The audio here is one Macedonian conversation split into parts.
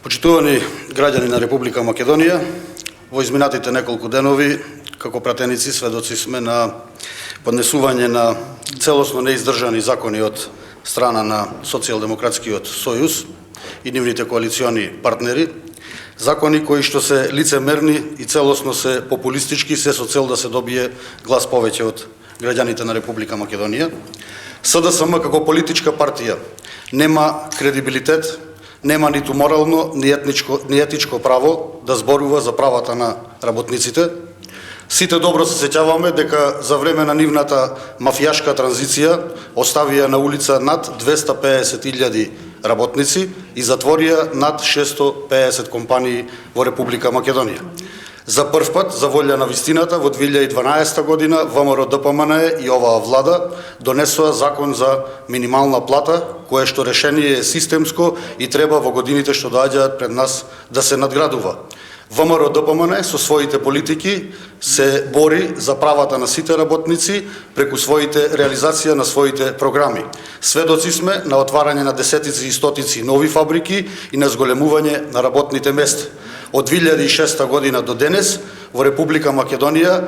Почитувани граѓани на Република Македонија, во изминатите неколку денови, како пратеници, сведоци сме на поднесување на целосно неиздржани закони од страна на Социјалдемократскиот сојуз и нивните коалициони партнери, закони кои што се лицемерни и целосно се популистички, се со цел да се добие глас повеќе од граѓаните на Република Македонија. СДСМ како политичка партија нема кредибилитет, нема ниту морално, ни етичко право да зборува за правата на работниците. Сите добро се сеќаваме дека за време на нивната мафијашка транзиција оставија на улица над 250.000 работници и затворија над 650 компании во Република Македонија. За прв пат, за волја на вистината, во 2012 година ВМРО ДПМН и оваа влада донесоа закон за минимална плата, кое што решение е системско и треба во годините што доаѓаат пред нас да се надградува. ВМРО ДПМН со своите политики се бори за правата на сите работници преку своите реализација на своите програми. Сведоци сме на отварање на десетици и стотици нови фабрики и на зголемување на работните места. Од 2006 година до денес во Република Македонија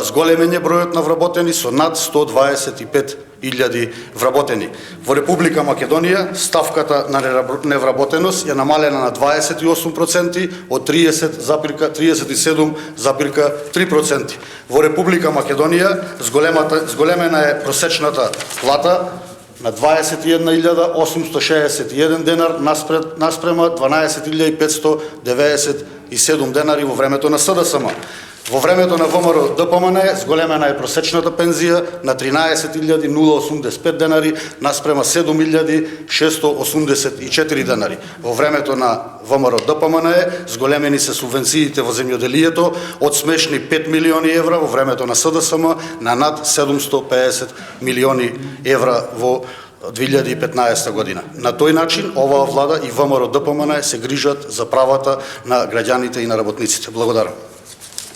зголемен е бројот на вработени со над 125.000 вработени. Во Република Македонија ставката на невработеност е намалена на 28% од 37,3%. Во Република Македонија зголемена е просечната плата на 21.861 денар наспрема 12.597 денари во времето на СДСМ. Во времето на ВМРО ДПМН зголемена е просечната пензија на 13.085 денари наспрема 7.684 денари. Во времето на ВМРО ДПМН зголемени се субвенциите во земјоделието од смешни 5 милиони евра во времето на СДСМ на над 750 милиони евра во 2015 година. На тој начин оваа влада и ВМРО ДПМН се грижат за правата на граѓаните и на работниците. Благодарам.